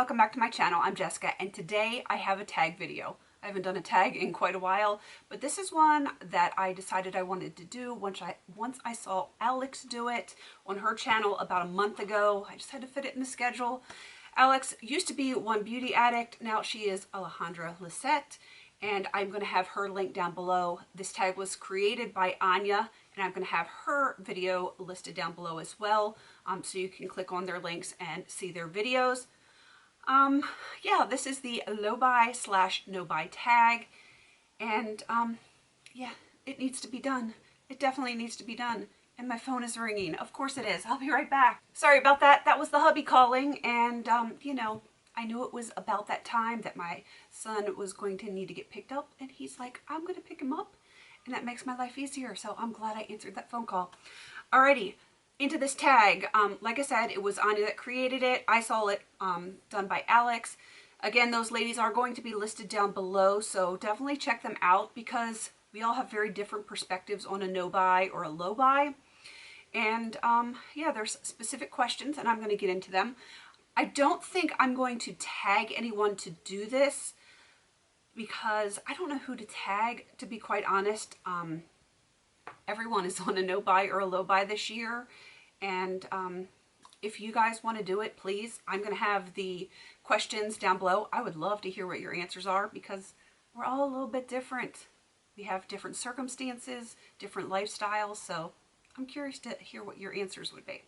welcome back to my channel. I'm Jessica, and today I have a tag video. I haven't done a tag in quite a while, but this is one that I decided I wanted to do once I saw Alex do it on her channel about a month ago. I just had to fit it in the schedule. Alex used to be One Beauty Addict. Now she is Alejandra Lisette, and I'm going to have her link down below. This tag was created by Anya, and I'm going to have her video listed down below as well, so you can click on their links and see their videos. Yeah, this is the low buy / no buy tag, and yeah, it needs to be done. It definitely needs to be done. And my phone is ringing. Of course it is. I'll be right back. Sorry about that. That was the hubby calling, and you know, I knew it was about that time that my son was going to need to get picked up, and he's like, I'm going to pick him up, and that makes my life easier, so I'm glad I answered that phone call. Alrighty. Into this tag. Like I said, it was Anya that created it. I saw it done by Alex. Again, those ladies are going to be listed down below, so definitely check them out because we all have very different perspectives on a no buy or a low buy. And yeah, there's specific questions, and I'm going to get into them. I don't think I'm going to tag anyone to do this because I don't know who to tag, to be quite honest. Everyone is on a no buy or a low buy this year, and if you guys want to do it, please. I'm going to have the questions down below. I would love to hear what your answers are because we're all a little bit different. We have different circumstances, different lifestyles, so I'm curious to hear what your answers would be.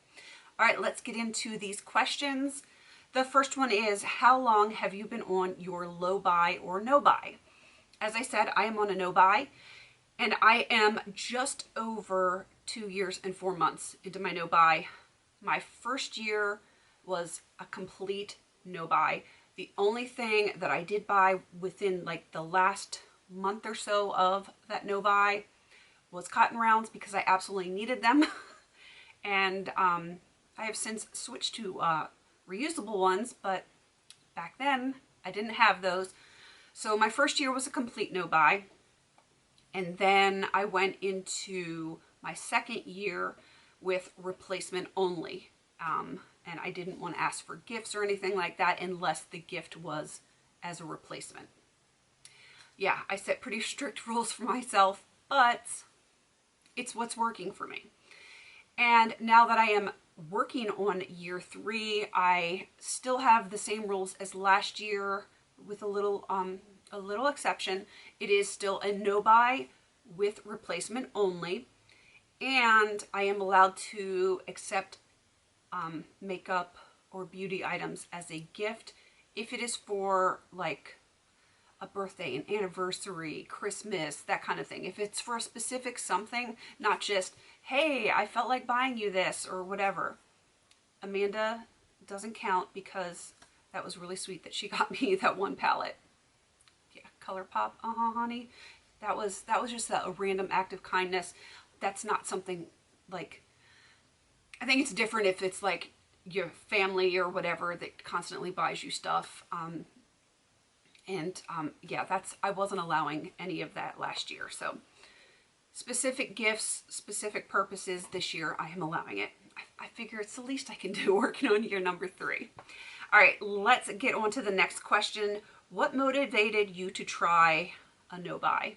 All right, let's get into these questions. The first one is, how long have you been on your low buy or no buy? As I said, I am on a no buy. And I am just over 2 years and 4 months into my no buy. My first year was a complete no buy. The only thing that I did buy within like the last month or so of that no buy was cotton rounds because I absolutely needed them. And I have since switched to reusable ones, but back then I didn't have those. So my first year was a complete no buy. And then I went into my second year with replacement only. And I didn't want to ask for gifts or anything like that unless the gift was as a replacement. Yeah, I set pretty strict rules for myself, but it's what's working for me. And now that I am working on year 3, I still have the same rules as last year with a little exception. It is still a no buy with replacement only, and I am allowed to accept makeup or beauty items as a gift if it is for like a birthday, an anniversary, Christmas, that kind of thing. If it's for a specific something, not just, hey, I felt like buying you this or whatever. Amanda doesn't count because that was really sweet that she got me that one palette. ColourPop, honey. That was just a random act of kindness. That's not something like, I think it's different if it's like your family or whatever that constantly buys you stuff. Yeah, I wasn't allowing any of that last year. So specific gifts, specific purposes this year, I am allowing it. I figure it's the least I can do working on year number 3. All right, let's get on to the next question. What motivated you to try a no buy?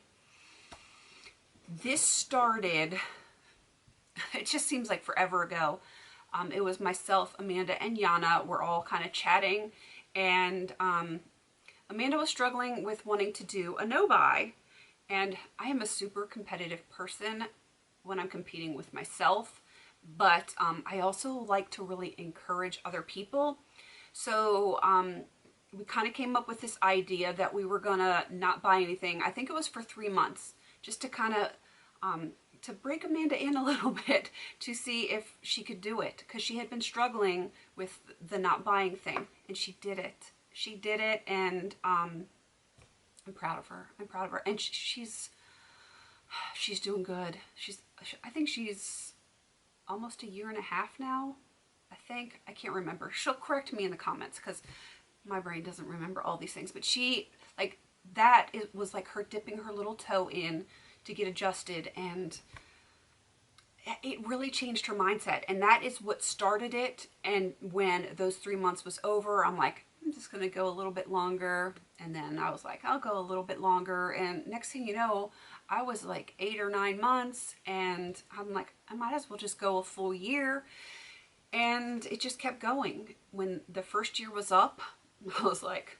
This started, it just seems like forever ago. It was myself, Amanda, and Yana were all kind of chatting, and Amanda was struggling with wanting to do a no buy, and I am a super competitive person when I'm competing with myself, but I also like to really encourage other people. So we kind of came up with this idea that we were gonna not buy anything. I think it was for 3 months, just to kind of to break Amanda in a little bit to see if she could do it, because she had been struggling with the not buying thing, and she did it. She did it, and I'm proud of her. I'm proud of her, and she's doing good. I think she's almost 1.5 years now. I can't remember. She'll correct me in the comments because my brain doesn't remember all these things, but it was like her dipping her little toe in to get adjusted, and it really changed her mindset, and that is what started it. And when those 3 months was over, I'm like, I'm just going to go a little bit longer. And then I was like, I'll go a little bit longer. And next thing you know, I was like 8 or 9 months, and I'm like, I might as well just go a full year. And it just kept going. When the first year was up, I was like,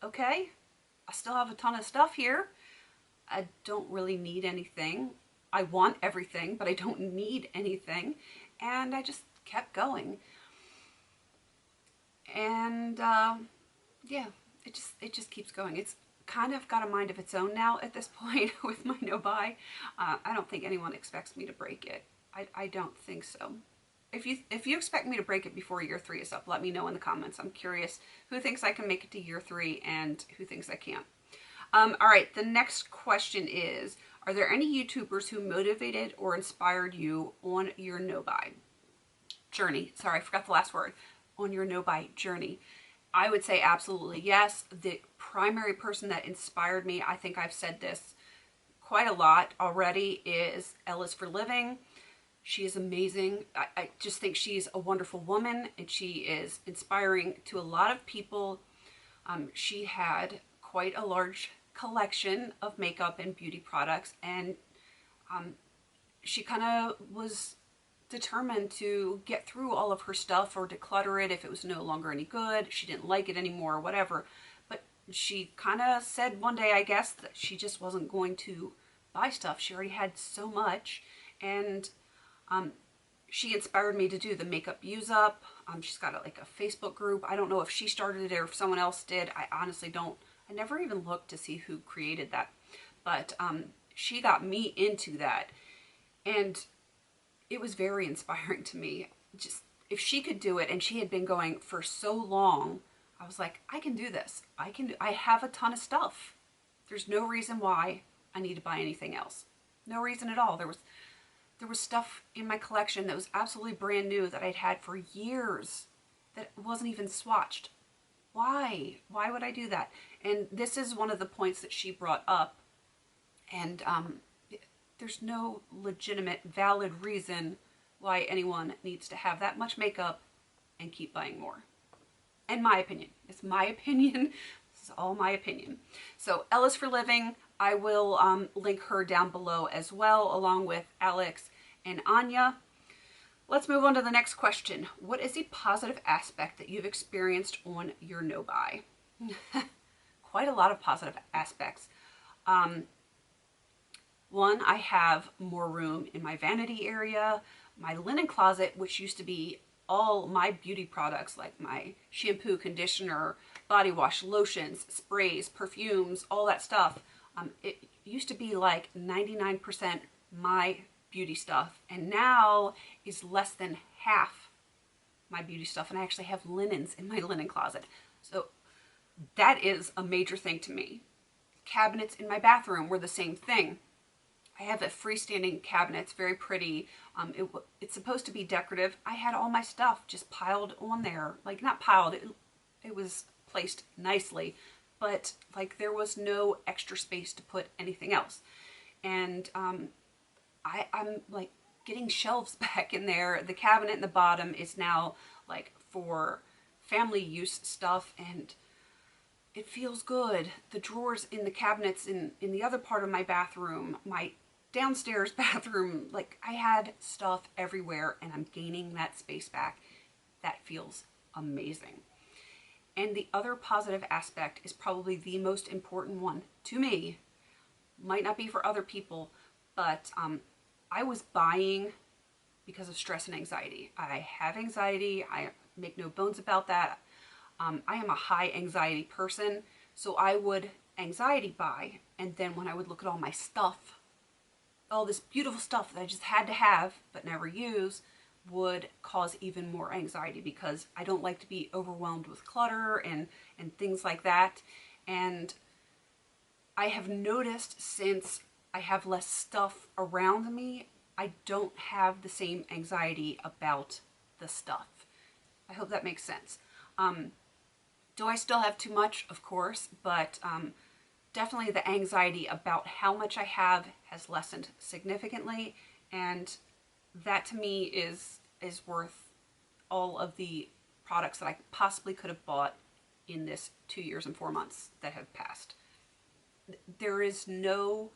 okay, I still have a ton of stuff here. I don't really need anything. I want everything, but I don't need anything. And I just kept going. And yeah, it just keeps going. It's kind of got a mind of its own now at this point with my no-buy. I don't think anyone expects me to break it. I don't think so. If you expect me to break it before year 3 is up, let me know in the comments. I'm curious who thinks I can make it to year 3 and who thinks I can't. All right, the next question is, are there any YouTubers who motivated or inspired you on your no-buy journey? Sorry, I forgot the last word. On your no-buy journey. I would say absolutely yes. The primary person that inspired me, I think I've said this quite a lot already, is Ella's for Living. She is amazing. I just think she's a wonderful woman, and she is inspiring to a lot of people. She had quite a large collection of makeup and beauty products, and she kind of was determined to get through all of her stuff or declutter it if it was no longer any good. She didn't like it anymore or whatever. But she kind of said one day, I guess, that she just wasn't going to buy stuff. She already had so much. And she inspired me to do the makeup use up. She's got like a Facebook group. I don't know if she started it or if someone else did. I honestly don't. I never even looked to see who created that. But she got me into that. And it was very inspiring to me. Just if she could do it, and she had been going for so long, I was like, I can do this. I have a ton of stuff. There's no reason why I need to buy anything else. No reason at all. There was stuff in my collection that was absolutely brand new that I'd had for years that wasn't even swatched. Why? Why would I do that? And this is one of the points that she brought up. And there's no legitimate, valid reason why anyone needs to have that much makeup and keep buying more. In my opinion. It's my opinion. This is all my opinion. So Ella's for Living, I will link her down below as well, along with Alex and Anya. Let's move on to the next question. What is a positive aspect that you've experienced on your no-buy? Quite a lot of positive aspects. One, I have more room in my vanity area. My linen closet, which used to be all my beauty products, like my shampoo, conditioner, body wash, lotions, sprays, perfumes, all that stuff. It used to be like 99% my beauty stuff, and now is less than half my beauty stuff, and I actually have linens in my linen closet. So that is a major thing to me. Cabinets in my bathroom were the same thing. I have a freestanding cabinet. It's very pretty. It's supposed to be decorative. I had all my stuff just piled on there. Like, not piled, it was placed nicely, but like there was no extra space to put anything else. And I'm like getting shelves back in there. The cabinet in the bottom is now like for family use stuff, and it feels good. The drawers in the cabinets in the other part of my bathroom, my downstairs bathroom, like I had stuff everywhere, and I'm gaining that space back. That feels amazing. And the other positive aspect is probably the most important one to me. Might not be for other people, but I was buying because of stress and anxiety. I have anxiety. I make no bones about that. I am a high anxiety person, so I would anxiety buy, and then when I would look at all my stuff, all this beautiful stuff that I just had to have but never use, would cause even more anxiety, because I don't like to be overwhelmed with clutter and things like that. And I have noticed since I have less stuff around me, I don't have the same anxiety about the stuff. I hope that makes sense. Do I still have too much? Of course, but definitely the anxiety about how much I have has lessened significantly, and that to me is worth all of the products that I possibly could have bought in this 2 years and 4 months that have passed. There is no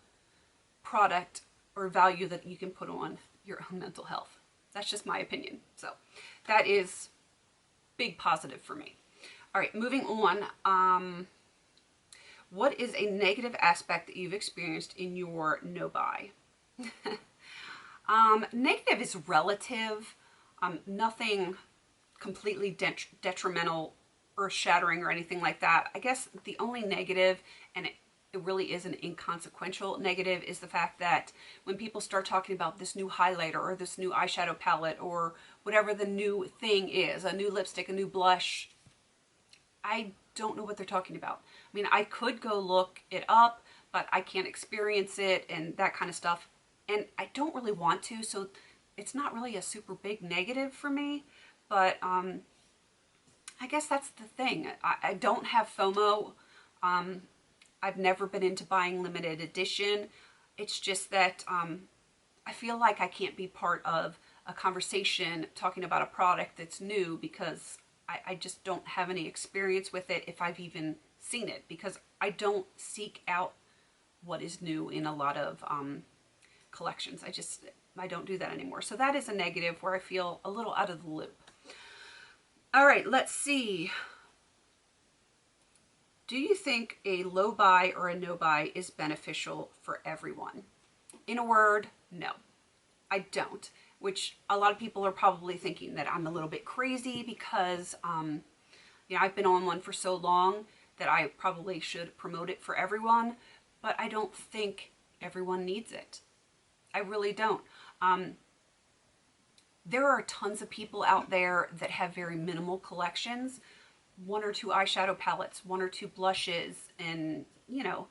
product or value that you can put on your own mental health. That's just my opinion. So that is big positive for me. All right, moving on. What is a negative aspect that you've experienced in your no buy? Negative is relative. Nothing completely detrimental, earth-shattering, or anything like that. I guess the only negative, and it really is an inconsequential negative, is the fact that when people start talking about this new highlighter or this new eyeshadow palette or whatever the new thing is, a new lipstick, a new blush, I don't know what they're talking about. I mean, I could go look it up, but I can't experience it and that kind of stuff. And I don't really want to, so it's not really a super big negative for me. But I guess that's the thing. I don't have FOMO. I've never been into buying limited edition. It's just that I feel like I can't be part of a conversation talking about a product that's new because I just don't have any experience with it if I've even seen it, because I don't seek out what is new in a lot of collections. I don't do that anymore. So that is a negative where I feel a little out of the loop. All right, let's see. Do you think a low buy or a no buy is beneficial for everyone? In a word, no, I don't. Which a lot of people are probably thinking that I'm a little bit crazy because, you know, I've been on one for so long that I probably should promote it for everyone, but I don't think everyone needs it. I really don't. There are tons of people out there that have very minimal collections, 1 or 2 eyeshadow palettes, 1 or 2 blushes, and, you know,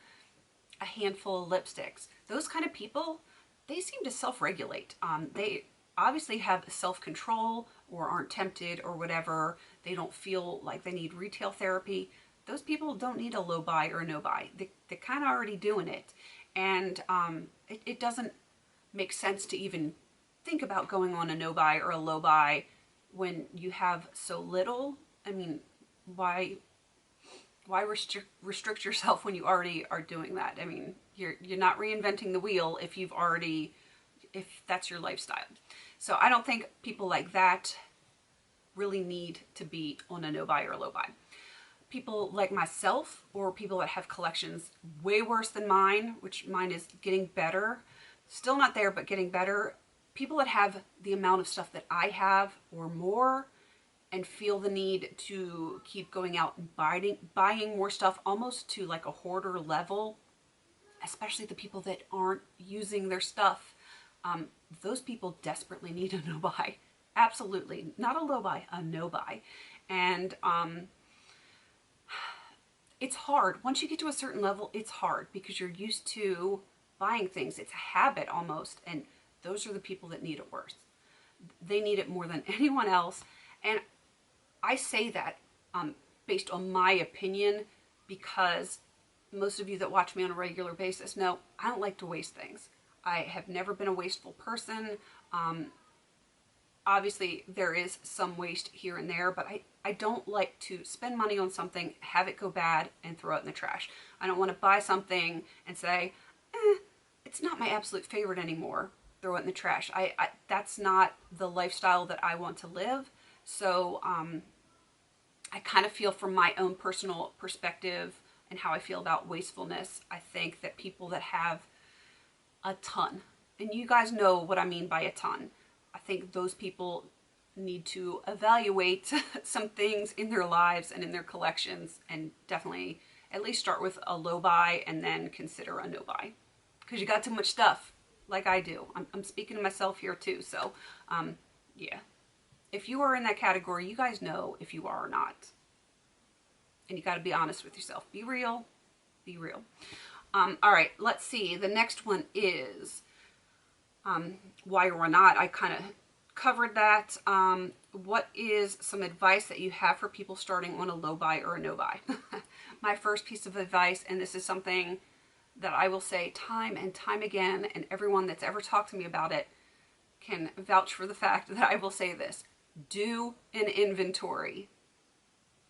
a handful of lipsticks. Those kind of people, they seem to self-regulate. They obviously have self-control or aren't tempted or whatever. They don't feel like they need retail therapy. Those people don't need a low buy or a no buy. They're kind of already doing it. And it doesn't make sense to even think about going on a no buy or a low buy when you have so little. I mean, why restrict yourself when you already are doing that? I mean, you're not reinventing the wheel if that's your lifestyle. So I don't think people like that really need to be on a no buy or a low buy. People like myself, or people that have collections way worse than mine, which mine is getting better, still not there, but getting better. People that have the amount of stuff that I have or more, and feel the need to keep going out and buying more stuff, almost to like a hoarder level, especially the people that aren't using their stuff. Those people desperately need a no buy. Absolutely. Not a low buy, a no buy. And it's hard. Once you get to a certain level, it's hard because you're used to buying things. It's a habit almost. And those are the people that need it worse. They need it more than anyone else. And I say that based on my opinion, because most of you that watch me on a regular basis know I don't like to waste things. I have never been a wasteful person. Obviously, there is some waste here and there, but I don't like to spend money on something, have it go bad, and throw it in the trash. I don't want to buy something and say, it's not my absolute favorite anymore, throw it in the trash. That's not the lifestyle that I want to live. So I kind of feel from my own personal perspective and how I feel about wastefulness, I think that people that have a ton, and you guys know what I mean by a ton, I think those people need to evaluate some things in their lives and in their collections, and definitely at least start with a low buy and then consider a no buy, because you got too much stuff like I do. I'm speaking to myself here too. So yeah, if you are in that category, you guys know if you are or not, and you got to be honest with yourself. Be real. Be real. All right, let's see. The next one is why or why not. I kind of covered that. What is some advice that you have for people starting on a low buy or a no buy? My first piece of advice, and this is something that I will say time and time again, and everyone that's ever talked to me about it can vouch for the fact that I will say this. do an inventory.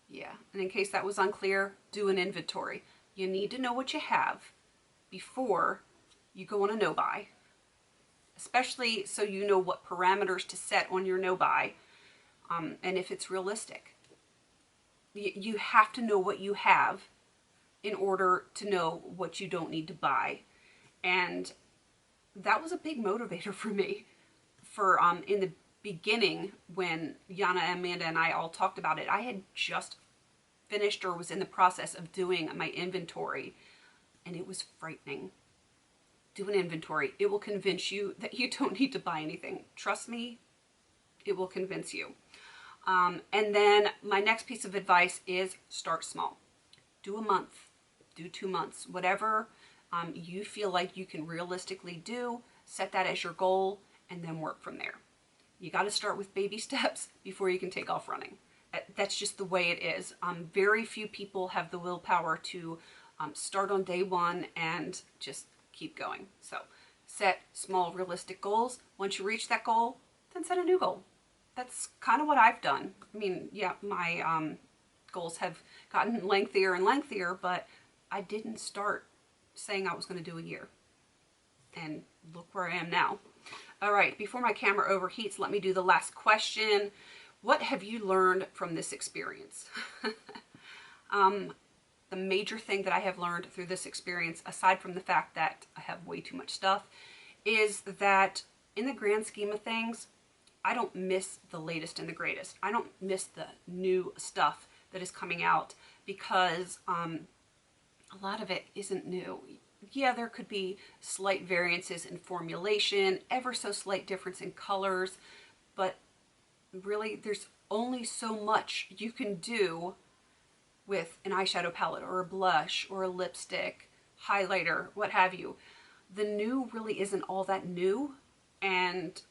Yeah, and in case that was unclear, do an inventory. You need to know what you have before you go on a no-buy, especially so you know what parameters to set on your no-buy, and if it's realistic. You have to know what you have in order to know what you don't need to buy. And that was a big motivator for me for in the beginning when Yana, Amanda, and I all talked about it. I had just finished or was in the process of doing my inventory, and it was frightening. Do an inventory. It will convince you that you don't need to buy anything. Trust me, it will convince you. And then my next piece of advice is start small. Do a month, do 2 months, whatever you feel like you can realistically do. Set that as your goal and then work from there. You got to start with baby steps before you can take off running. That's just the way it is. Very few people have the willpower to start on day one and just keep going. So set small, realistic goals. Once you reach that goal, then set a new goal. That's kind of what I've done. I mean, yeah, my goals have gotten lengthier and lengthier, but I didn't start saying I was going to do a year. And look where I am now. All right, before my camera overheats, let me do the last question. What have you learned from this experience? The major thing that I have learned through this experience, aside from the fact that I have way too much stuff, is that in the grand scheme of things, I don't miss the latest and the greatest. I don't miss the new stuff that is coming out because a lot of it isn't new. Yeah, there could be slight variances in formulation, ever so slight difference in colors, but really there's only so much you can do with an eyeshadow palette or a blush or a lipstick, highlighter, what have you. The new really isn't all that new, and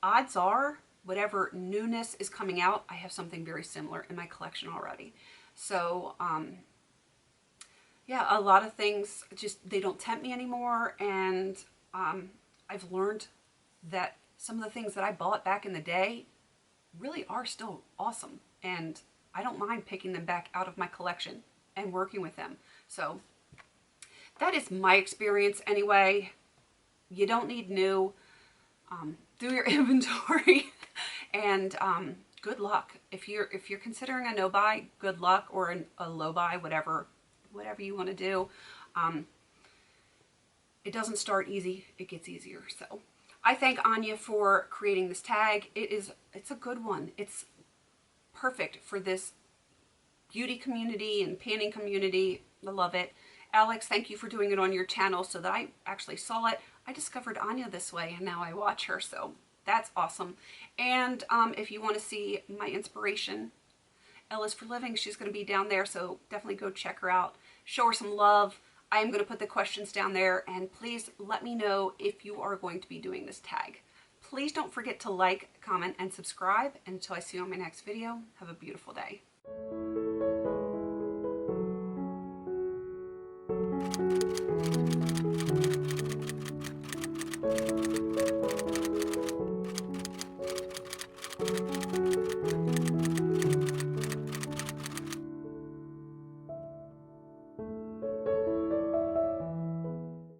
odds are whatever newness is coming out, I have something very similar in my collection already. So yeah, a lot of things just, they don't tempt me anymore, and I've learned that some of the things that I bought back in the day really are still awesome, and I don't mind picking them back out of my collection and working with them. So that is my experience anyway. You don't need new. Do your inventory, and good luck. If you're considering a no buy, good luck, or a low buy, whatever you want to do. It doesn't start easy, it gets easier. So I thank Anya for creating this tag. It's a good one. It's perfect for this beauty community and panning community. I love it. Alex, thank you for doing it on your channel so that I actually saw it. I discovered Anya this way, and now I watch her, so that's awesome. And if you want to see my inspiration, Ella's for Living, she's going to be down there, so definitely go check her out. Show her some love. I am going to put the questions down there, and please let me know if you are going to be doing this tag. Please don't forget to like, comment, and subscribe. And until I see you on my next video, have a beautiful day.